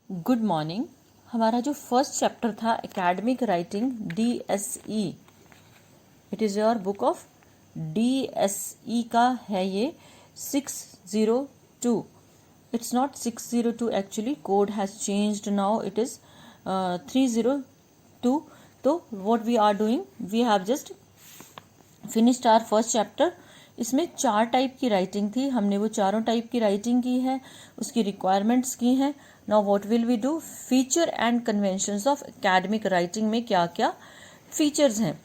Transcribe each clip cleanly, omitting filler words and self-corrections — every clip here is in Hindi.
Good morning. हमारा जो फर्स्ट चैप्टर था academic writing DSE, it is your book of DSE का है ये 602। It's not 602 actually, code has changed now, it is 302। तो what we are doing, we have just finished our first chapter. इसमें 4 टाइप की राइटिंग थी, हमने वो चारों टाइप की राइटिंग की है, उसकी रिक्वायरमेंट्स की हैं। Now what will we do, feature and conventions of academic writing में क्या क्या फीचर्स हैं।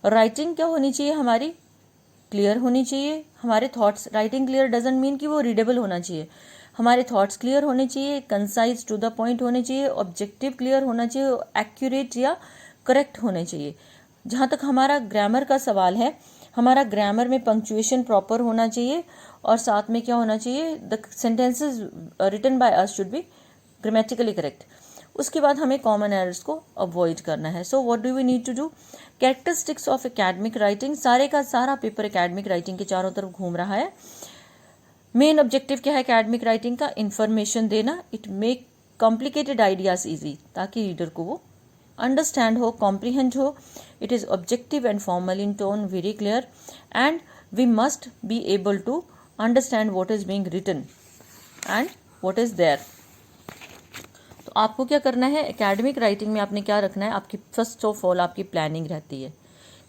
राइटिंग क्या होनी चाहिए हमारी, क्लियर होनी चाहिए। हमारे thoughts, writing clear doesn't mean कि वो रीडेबल होना चाहिए। हमारे थॉट्स क्लियर होने चाहिए, कंसाइज टू द पॉइंट होने चाहिए, ऑब्जेक्टिव क्लियर होना चाहिए, एक्यूरेट या करेक्ट होने चाहिए। जहाँ तक हमारा ग्रामर का सवाल है, हमारा ग्रामर में पंक्चुएशन प्रॉपर होना चाहिए और साथ में क्या होना चाहिए, the sentences written by us should be grammatically correct. उसके बाद हमें कॉमन एरर्स को अवॉइड करना है। So what do we need to do, characteristics of academic writing. सारे का सारा पेपर एकेडमिक राइटिंग के चारों तरफ घूम रहा है। मेन ऑब्जेक्टिव क्या है एकेडमिक राइटिंग का, इंफॉर्मेशन देना। It make complicated ideas easy, ताकि रीडर को वो अंडरस्टैंड हो, कॉम्प्रीहेंड हो। It is objective and formal in tone, very clear, and we must be able to understand what is being written and what is there. तो आपको क्या करना है एकेडमिक राइटिंग में, आपने क्या रखना है, आपकी फर्स्ट ऑफ ऑल आपकी प्लानिंग रहती है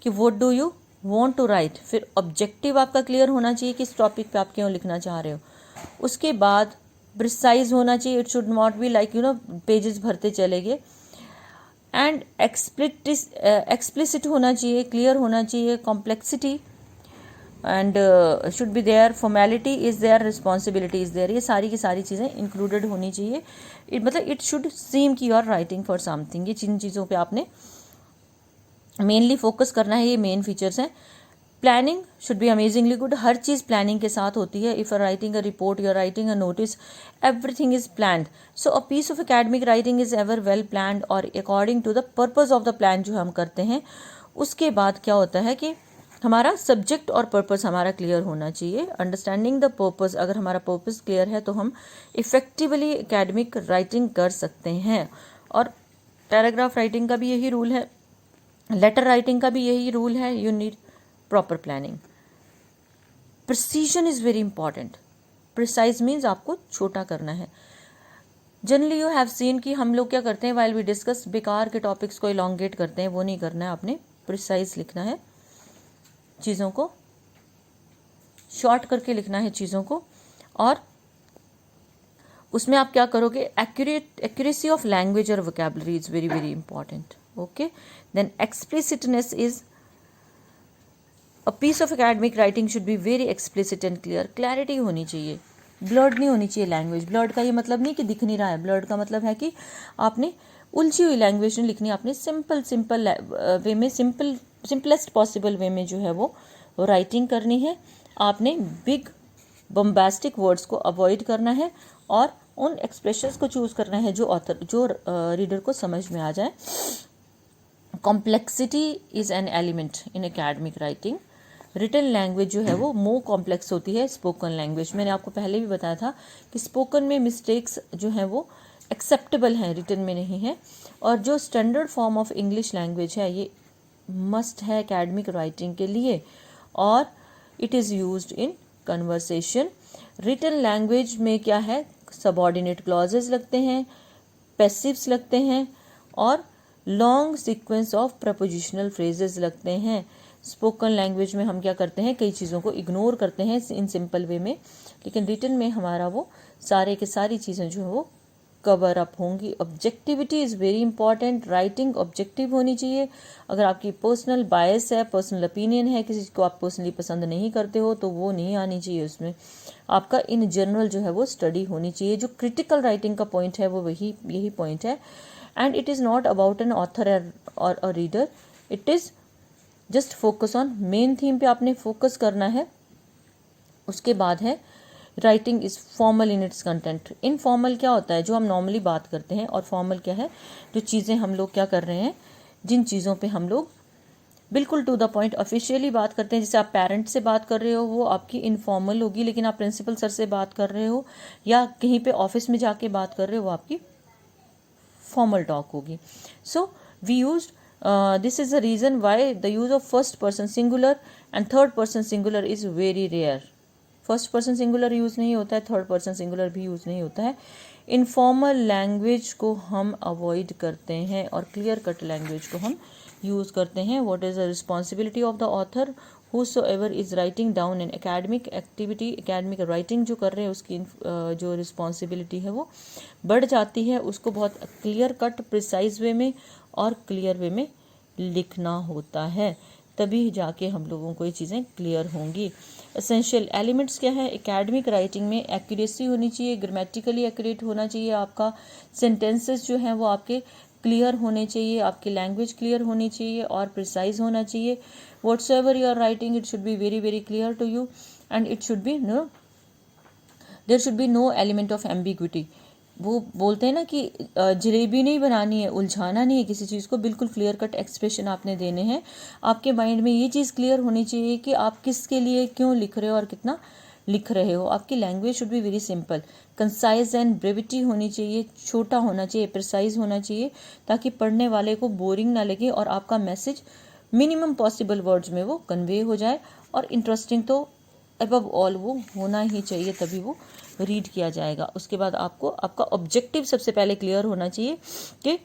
कि what do you want to write. फिर ऑब्जेक्टिव आपका क्लियर होना चाहिए कि इस टॉपिक पे आप क्यों लिखना चाह रहे हो। उसके बाद प्रिसाइज होना चाहिए, it should not be like pages भरते चले गए। एंड एक्सप्लिसिट होना चाहिए, क्लियर होना चाहिए। Complexity and should be there, formality is there, responsibility is there. ये सारी की सारी चीज़ें इंक्लूडेड होनी चाहिए। मतलब इट शुड सीम कि you are writing for something. ये जिन चीज़ों पे आपने मेनली फोकस करना है, ये मेन फीचर्स हैं। Planning should be amazingly good, हर चीज़ प्लानिंग के साथ होती है। If you are writing a report, you are writing a notice, everything is planned. So a piece of academic writing is ever well planned और according to the purpose of the plan जो हम करते हैं। उसके बाद क्या होता है कि हमारा सब्जेक्ट और पर्पस हमारा क्लियर होना चाहिए। अंडरस्टैंडिंग द पर्पस, अगर हमारा पर्पस क्लियर है तो हम इफेक्टिवली एकेडमिक राइटिंग कर सकते हैं। और पैराग्राफ राइटिंग का भी यही रूल है, लेटर राइटिंग का भी यही रूल है। You need proper planning. Precision is very important. Precise means आपको छोटा करना है। जनरली यू हैव सीन कि हम लोग क्या करते हैं, वाइल वी डिस्कस, बेकार के टॉपिक्स को इलोंगेट करते हैं, वो नहीं करना है। आपने प्रिसाइज लिखना है, चीज़ों को शॉर्ट करके लिखना है चीज़ों को। और उसमें आप क्या करोगे, एक्यूरेसी ऑफ लैंग्वेज और vocabulary is very very important. Okay, then explicitness is a piece of academic writing should be very explicit and clear. Clarity होनी चाहिए, ब्लर्ड नहीं होनी चाहिए लैंग्वेज। ब्लर्ड का ये मतलब नहीं कि दिख नहीं रहा है, ब्लर्ड का मतलब है कि आपने उलझी हुई लैंग्वेज नहीं लिखनी, आपने सिंपल वे में, सिंपलेस्ट पॉसिबल वे में जो है वो राइटिंग करनी है। आपने बिग बम्बास्टिक वर्ड्स को अवॉइड करना है और उन एक्सप्रेशंस को चूज करना है जो रीडर को समझ में आ जाए। Complexity is an element in academic writing. Written language जो है वो मोर कॉम्प्लेक्स होती है स्पोकन लैंग्वेज। मैंने आपको पहले भी बताया था कि स्पोकन में मिस्टेक्स जो हैं वो एक्सेप्टेबल हैं, रिटन में नहीं है। और जो standard form of English language है ये मस्ट है एकेडमिक राइटिंग के लिए, और it is used in conversation. Written language में क्या है, सबऑर्डिनेट क्लॉजेज लगते हैं, पैसिव्स लगते हैं और long sequence of prepositional phrases लगते हैं। स्पोकन लैंग्वेज में हम क्या करते हैं, कई चीज़ों को इग्नोर करते हैं इन सिंपल वे में, लेकिन रिटन में हमारा वो सारे के सारी चीज़ें जो है वो कवर अप होंगी। Objectivity is very important. Writing objective होनी चाहिए। अगर आपकी पर्सनल बायस है, पर्सनल ओपिनियन है, किसी को आप पर्सनली पसंद नहीं करते हो, तो वो नहीं आनी चाहिए उसमें। आपका इन जनरल जो है वो स्टडी होनी चाहिए। जो क्रिटिकल राइटिंग का पॉइंट है वो यही पॉइंट है। And it is not about an author और a reader, it is just focus on main theme पे आपने फोकस करना है। उसके बाद है writing is formal in its content. Informal क्या होता है, जो हम नॉर्मली बात करते हैं, और फॉर्मल क्या है, जो चीज़ें हम लोग क्या कर रहे हैं, जिन चीज़ों पे हम लोग बिल्कुल टू द पॉइंट ऑफिशियली बात करते हैं। जैसे आप पेरेंट से बात कर रहे हो वो आपकी इनफॉर्मल होगी, लेकिन आप प्रिंसिपल सर से बात कर रहे हो या कहीं पे ऑफिस में जाके बात कर रहे हो वो आपकी फॉर्मल टॉक होगी. So we used this is the reason why the use of first person singular and third person singular is very rare. First person singular use नहीं होता है, थर्ड पर्सन सिंगुलर भी यूज नहीं होता है. इनफॉर्मल लैंग्वेज को हम अवॉइड करते हैं और क्लियर कट लैंग्वेज को हम यूज़ करते हैं. What is the responsibility of the author whosoever is writing down an academic activity, academic writing जो कर रहे हैं उसकी जो रिस्पॉन्सिबिलिटी है वो बढ़ जाती है. उसको बहुत क्लियर कट प्रिसाइज वे में और क्लियर वे में लिखना होता है, तभी जाके हम लोगों को ये चीज़ें क्लियर होंगी. एसेंशियल एलिमेंट्स क्या है एकेडमिक राइटिंग में? एक्यूरेसी होनी चाहिए, ग्रामेटिकली एक्यूरेट होना चाहिए, आपका सेंटेंसेस जो हैं वो आपके क्लियर होने चाहिए, आपकी लैंग्वेज क्लियर होनी चाहिए और प्रिसाइज होना चाहिए. whatsoever you are writing it should be very very clear to you and it should be there should be no element of ambiguity. वो बोलते हैं ना कि जलेबी नहीं बनानी है, उलझाना नहीं है किसी चीज़ को, बिल्कुल क्लियर कट एक्सप्रेशन आपने देने हैं. आपके माइंड में ये चीज़ क्लियर होनी चाहिए कि आप किसके लिए क्यों लिख रहे हो और कितना लिख रहे हो. आपकी language should be very simple, concise and brevity होनी चाहिए, छोटा होना चाहिए, प्रिसाइज होना चाहिए, ताकि पढ़ने वाले को बोरिंग ना लगे और आपका मैसेज मिनिमम पॉसिबल वर्ड्स में वो कन्वे हो जाए. और इंटरेस्टिंग तो अबव ऑल वो होना ही चाहिए, तभी वो रीड किया जाएगा. उसके बाद आपको आपका ऑब्जेक्टिव सबसे पहले क्लियर होना चाहिए कि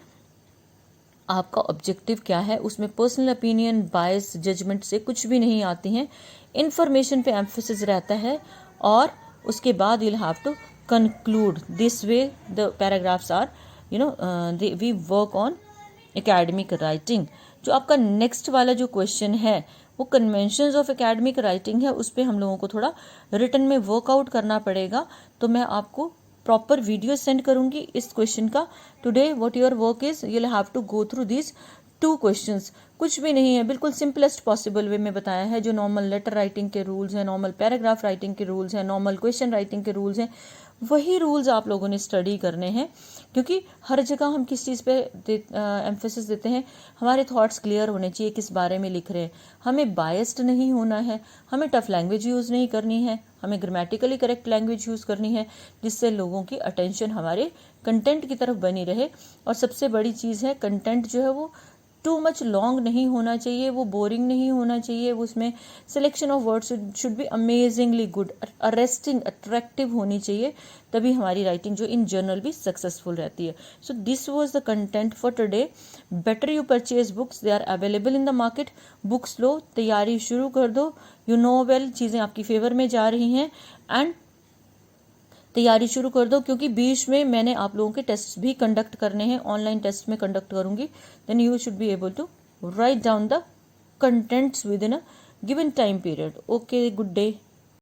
आपका ऑब्जेक्टिव क्या है. उसमें पर्सनल ओपिनियन, बायस, जजमेंट से कुछ भी नहीं आती हैं. इन्फॉर्मेशन पे एम्फेसिस रहता है और उसके बाद you will have to conclude. This way the paragraphs are we work on academic writing. जो आपका नेक्स्ट वाला जो क्वेश्चन है वो कन्वेंशंस ऑफ एकेडमिक राइटिंग है, उस पर हम लोगों को थोड़ा रिटन में वर्कआउट करना पड़ेगा. तो मैं आपको प्रॉपर वीडियो सेंड करूंगी इस क्वेश्चन का. Today what your work is you will have to go through this 2 questions. कुछ भी नहीं है, बिल्कुल सिंपलेस्ट पॉसिबल वे में बताया है. जो नॉर्मल लेटर राइटिंग के रूल्स हैं, नॉर्मल पैराग्राफ राइटिंग के रूल्स हैं, नॉर्मल क्वेश्चन राइटिंग के रूल्स हैं, वही रूल्स आप लोगों ने स्टडी करने हैं. क्योंकि हर जगह हम किस चीज़ पे एम्फेसिस देते हैं, हमारे थॉट्स क्लियर होने चाहिए किस बारे में लिख रहे हैं. हमें बायस्ड नहीं होना है, हमें टफ लैंग्वेज यूज़ नहीं करनी है, हमें ग्रामेटिकली करेक्ट लैंग्वेज यूज़ करनी है, जिससे लोगों की अटेंशन हमारे कंटेंट की तरफ बनी रहे. और सबसे बड़ी चीज़ है कंटेंट जो है वो टू मच लॉन्ग नहीं होना चाहिए, वो बोरिंग नहीं होना चाहिए. उसमें selection of words should be amazingly good, arresting, attractive होनी चाहिए, तभी हमारी राइटिंग जो इन जनरल भी सक्सेसफुल रहती है. So this was the content for today. Better you purchase books, they are available in the market. Books लो, तैयारी शुरू कर दो. यू नो वेल चीज़ें आपकी फेवर में जा रही हैं एंड तैयारी शुरू कर दो, क्योंकि बीच में मैंने आप लोगों के टेस्ट भी कंडक्ट करने हैं, ऑनलाइन टेस्ट में कंडक्ट करूंगी. Then you should be able to write down the contents within a given time period. Okay, good day.